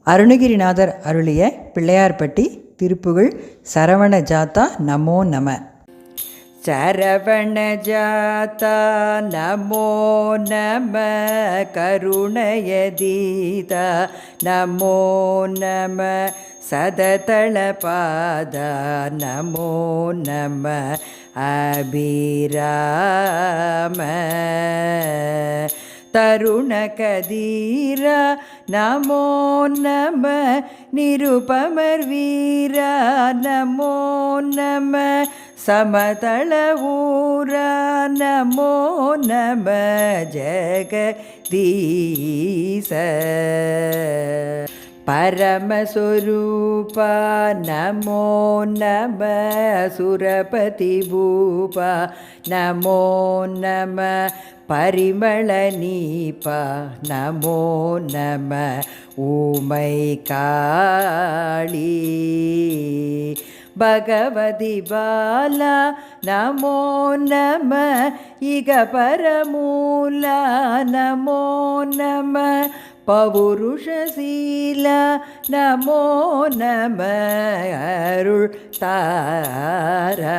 அருணகிரிநாதர் அருளிய பிள்ளையார்பட்டி திருப்புகழ். சரவண ஜாத்தா நமோ நம. சரவண ஜாத்தா நமோ நம, கருணயதீதா நமோ நம, சததளபாதா நமோ நம, அபிராம தருணகதீரா நமோ நம, நிருபமர் வீரா நமோ நம, சமதள ஊரா நமோ நம, ஜெகதீச பரமஸ்வரூபா நமோ நம, சுரபதி பூபா நமோ நம, பரிமளநீபா நமோ நம, ஊமை காளி பகவதி பாலா நமோ நம, இக பரமூலா நமோ நம, பவுருஷசீலா நமோ நம, அருள் தாரா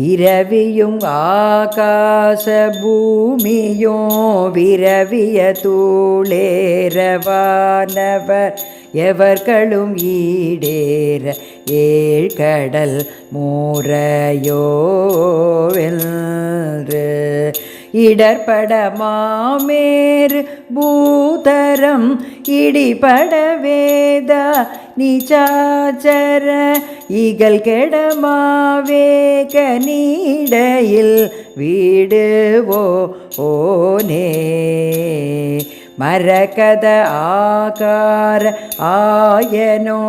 இரவியும் ஆகாச பூமியும் விரவிய தூளேரவானவர் எவர்களும் ஈடேற ஏழ்கடல் மூரையோவென்று இடர்பட மாமேறு பூதரம் இடிபட வேதா நிசாச்சர இகல் கெடமாவேக நீடையில் வீடுவோ ஓனே மரகத ஆகார ஆயனோ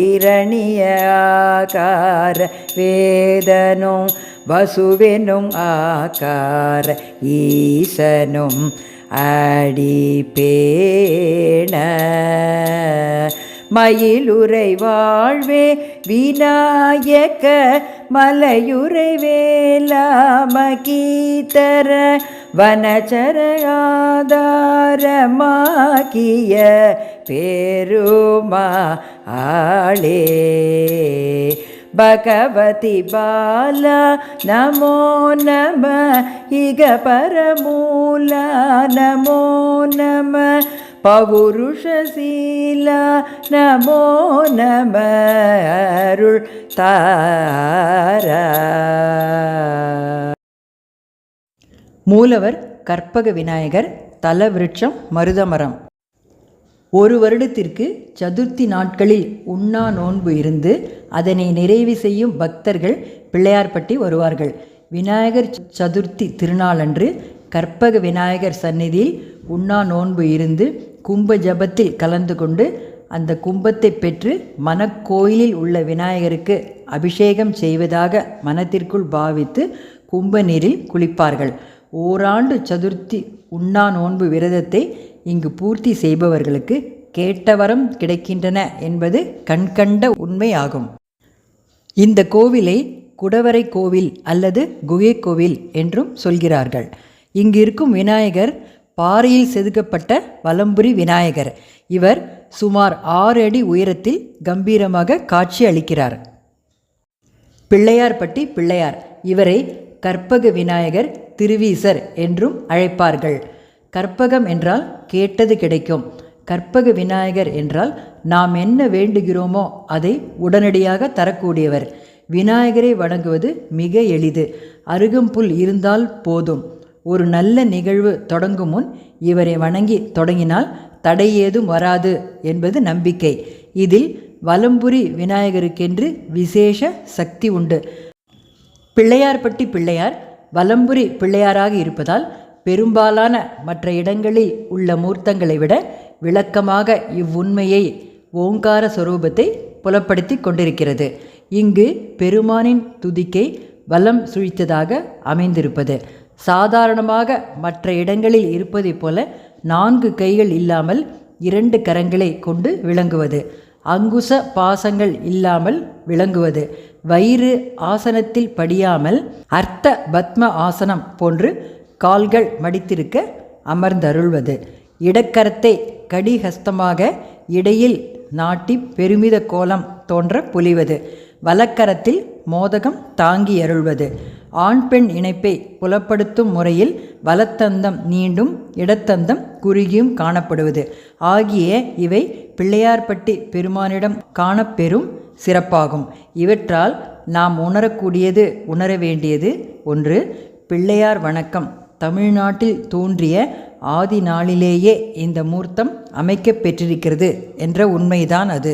இரணிய ஆகார வேதனோ வசுவெனும் ஆகார ஈசனும் அடிபேண மயிலுரை வாழ்வே விநாயக மலையுரை வேலாமகீதர வனச்சர ஆதாரமாகிய பெருமா ஆளே பகவதி பாலா நமோ நம, இக பரமூலா நமோ நம, பவுருஷசீலா நமோ நம, அருள் தாரா. மூலவர் கற்பக விநாயகர். தல விருட்சம் மருதமரம். ஒரு வருடத்திற்கு சதுர்த்தி நாட்களில் உண்ணா நோன்பு இருந்து அதனை நிறைவு செய்யும் பக்தர்கள் பிள்ளையார்பட்டி வருவார்கள். விநாயகர் சதுர்த்தி திருநாளன்று கற்பக விநாயகர் சந்நிதியில் உண்ணா நோன்பு இருந்து கும்ப ஜபத்தில் கலந்து கொண்டு அந்த கும்பத்தை பெற்று மனக்கோயிலில் உள்ள விநாயகருக்கு அபிஷேகம் செய்வதாக மனத்திற்குள் பாவித்து கும்ப நீரில் குளிப்பார்கள். ஓராண்டு சதுர்த்தி உண்ணா நோன்பு விரதத்தை இங்கு பூர்த்தி செய்பவர்களுக்கு கேட்டவரம் கிடைக்கின்றன என்பது கண்கண்ட உண்மையாகும். இந்த கோவிலை குடவரை கோவில் அல்லது குகை கோவில் என்றும் சொல்கிறார்கள். இங்கு இருக்கும் விநாயகர் பாறையில் செதுக்கப்பட்ட வலம்புரி விநாயகர். இவர் சுமார் 6 அடி உயரத்தில் கம்பீரமாக காட்சி அளிக்கிறார். பிள்ளையார்பட்டி பிள்ளையார். இவரை கற்பக விநாயகர், திருவீசர் என்றும் அழைப்பார்கள். கற்பகம் என்றால் கேட்டது கிடைக்கும். கற்பக விநாயகர் என்றால் நாம் என்ன வேண்டுகிறோமோ அதை உடனடியாக தரக்கூடியவர். விநாயகரை வணங்குவது மிக எளிது. அருகம்புல் இருந்தால் போதும். ஒரு நல்ல நிகழ்வு தொடங்கும் முன் இவரை வணங்கி தொடங்கினால் தடை ஏதும் வராது என்பது நம்பிக்கை. இதில் வலம்புரி விநாயகருக்கென்று விசேஷ சக்தி உண்டு. பிள்ளையார்பட்டி பிள்ளையார் வலம்புரி பிள்ளையாராக இருப்பதால் பெரும்பாலான மற்ற இடங்களில் உள்ள மூர்த்தங்களை விட விளக்கமாக இவ்வுண்மையை ஓங்கார சொரூபத்தை புலப்படுத்தி கொண்டிருக்கிறது. இங்கு பெருமானின் துதிக்கை வலம் சுழித்ததாக அமைந்திருப்பது. சாதாரணமாக மற்ற இடங்களில் இருப்பதைப் போல 4 கைகள் இல்லாமல் 2 கரங்களை கொண்டு விளங்குவது. அங்குச பாசங்கள் இல்லாமல் விளங்குவது. வயிறு ஆசனத்தில் படியாமல் அர்த்த பத்ம ஆசனம் போன்று கால்கள் மடித்திருக்க அமர்ந்தருள்வது. இடக்கரத்தை கடிஹஸ்தமாக இடையில் நாட்டி பெருமித கோலம் தோன்ற பொலிவது. வலக்கரத்தில் மோதகம் தாங்கி அருள்வது. ஆண் பெண் இணைப்பை புலப்படுத்தும் முறையில் வலத்தந்தம் நீண்டும் இடத்தந்தம் குறுகியும் காணப்படுவது ஆகிய இவை பிள்ளையார்பட்டி பெருமானிடம் காணப்பெறும் சிறப்பாகும். இவற்றால் நாம் உணரக்கூடியது உணர வேண்டியது ஒன்று, பிள்ளையார் வணக்கம் தமிழ்நாட்டில் தோன்றிய ஆதி நாளிலேயே இந்த மூர்த்தம் அமைக்கப் பெற்றிருக்கிறது என்ற உண்மைதான் அது.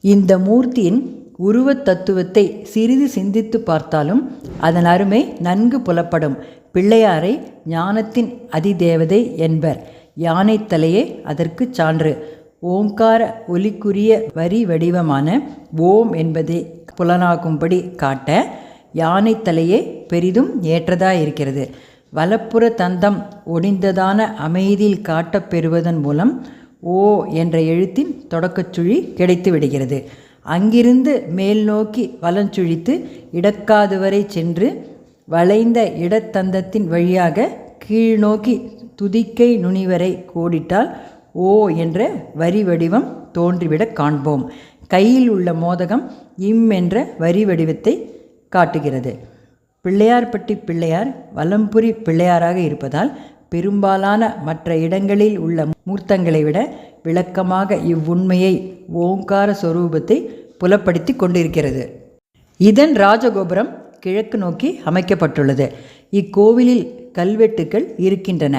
இந்த மூர்த்தியின் உருவத் தத்துவத்தை சிறிது சிந்தித்து பார்த்தாலும் அதன் அருமை நன்கு புலப்படும். பிள்ளையாரை ஞானத்தின் அதிதேவதை என்பர். யானை தலையே அதற்கு சான்று. ஓம்கார ஒலிக்குரிய வரி வடிவமான ஓம் என்பதை புலனாகும்படி காட்ட யானை தலையே பெரிதும் ஏற்றதாயிருக்கிறது. வலப்புற தந்தம் ஒடிந்ததான அமைதியில் காட்டப்பெறுவதன் மூலம் ஓ என்ற எழுத்தின் தொடக்கச்சுழி கிடைத்து விடுகிறது. அங்கிருந்து மேல் நோக்கி வலஞ்சுழித்து இடக்காது வரை சென்று வளைந்த இடத்தந்தத்தின் வழியாக கீழ் நோக்கி துதிக்கை நுனிவரை கோடிட்டால் ஓ என்ற வரி வடிவம் தோன்றிவிடக் காண்போம். கையில் உள்ள மோதகம் இம் என்ற வரி வடிவத்தை காட்டுகிறது. பிள்ளையார்பட்டி பிள்ளையார் வலம்புரி பிள்ளையாராக இருப்பதால் பெரும்பாலான மற்ற இடங்களில் உள்ள மூர்த்தங்களை விட விளக்கமாக இவ்வுண்மையை ஓங்கார சொரூபத்தை புலப்படுத்தி கொண்டிருக்கிறது. இதன் ராஜகோபுரம் கிழக்கு நோக்கி அமைக்கப்பட்டுள்ளது. இக்கோவிலில் கல்வெட்டுக்கள் இருக்கின்றன.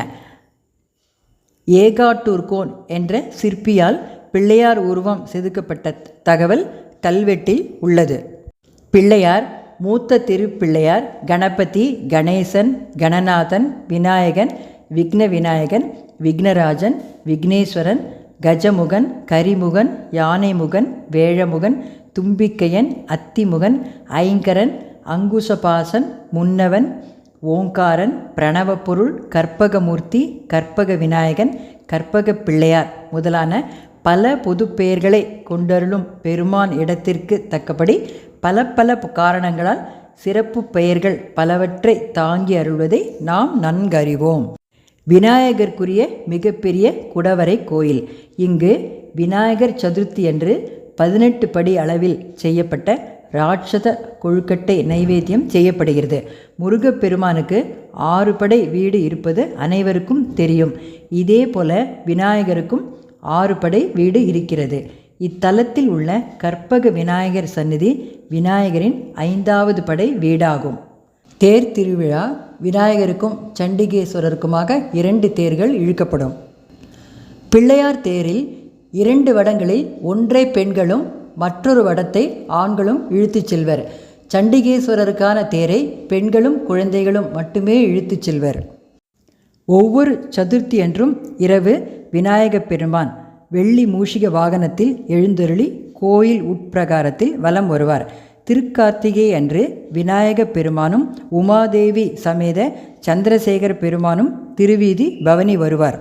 ஏகாட்டூர்கோன் என்ற சிற்பியால் பிள்ளையார் உருவம் செதுக்கப்பட்ட தகவல் கல்வெட்டில் உள்ளது. பிள்ளையார் மூத்த திருப்பிள்ளையார் கணபதி, கணேசன், கணநாதன், விநாயகன், விக்ன விநாயகன், விக்னராஜன், விக்னேஸ்வரன், கஜமுகன், கரிமுகன், யானைமுகன், வேழமுகன், தும்பிக்கையன், அத்திமுகன், ஐங்கரன், அங்குசபாசன், முன்னவன், ஓங்காரன், பிரணவப்பொருள், கற்பகமூர்த்தி, கற்பக விநாயகன், கற்பக பிள்ளையார் முதலான பல பொது பெயர்களை கொண்டருளும் பெருமான் இடத்திற்கு தக்கபடி பல பல காரணங்களால் சிறப்பு பெயர்கள் பலவற்றை தாங்கி அருள்வதை நாம் நன்கறிவோம். விநாயகருக்குரிய மிகப்பெரிய குடவரை கோயில். இங்கு விநாயகர் சதுர்த்தி அன்று 18 படி அளவில் செய்யப்பட்ட ராட்சத கொழுக்கட்டை நைவேத்தியம் செய்யப்படுகிறது. முருகப்பெருமானுக்கு 6 படை வீடு இருப்பது அனைவருக்கும் தெரியும். இதே போல விநாயகருக்கும் 6 படை வீடு இருக்கிறது. இத்தலத்தில் உள்ள கற்பக விநாயகர் சந்நிதி விநாயகரின் 5வது படை வீடாகும். தேர் திருவிழா விநாயகருக்கும் சண்டிகேஸ்வரருக்குமாக 2 தேர்கள் இழுக்கப்படும். பிள்ளையார் தேரில் 2 வடங்களில் ஒன்றை பெண்களும் மற்றொரு வடத்தை ஆண்களும் இழுத்துச் செல்வர். சண்டிகேஸ்வரருக்கான தேரை பெண்களும் குழந்தைகளும் மட்டுமே இழுத்துச் செல்வர். ஒவ்வொரு சதுர்த்தி அன்றும் இரவு விநாயகப் பெருமான் வெள்ளி மூஷிக வாகனத்தில் எழுந்தருளி கோயில் உட்பிரகாரத்தில் வலம் வருவார். திருக்கார்த்திகை அன்று விநாயகப் பெருமானும் உமாதேவி சமேத சந்திரசேகர பெருமானும் திருவீதி பவனி வருவார்.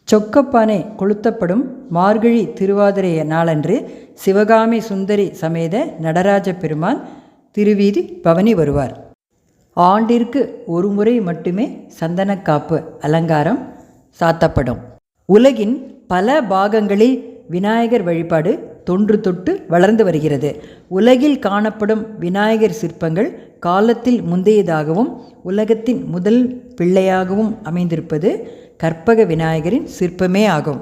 சொக்கப்பானை கொளுத்தப்படும் மார்கழி திருவாதிரை நாளன்று சிவகாமி சுந்தரி சமேத நடராஜ பெருமான் திருவீதி பவனி வருவார். ஆண்டிற்கு ஒரு முறை மட்டுமே சந்தனக்காப்பு அலங்காரம் சாத்தப்படும். உலகின் பல பாகங்களில் விநாயகர் வழிபாடு தொன்று தொட்டு வளர்ந்து வருகிறது. உலகில் காணப்படும் விநாயகர் சிற்பங்கள் காலத்தில் முந்தையதாகவும் உலகத்தின் முதல் பிள்ளையாகவும் அமைந்திருப்பது கற்பக விநாயகரின் சிற்பமே ஆகும்.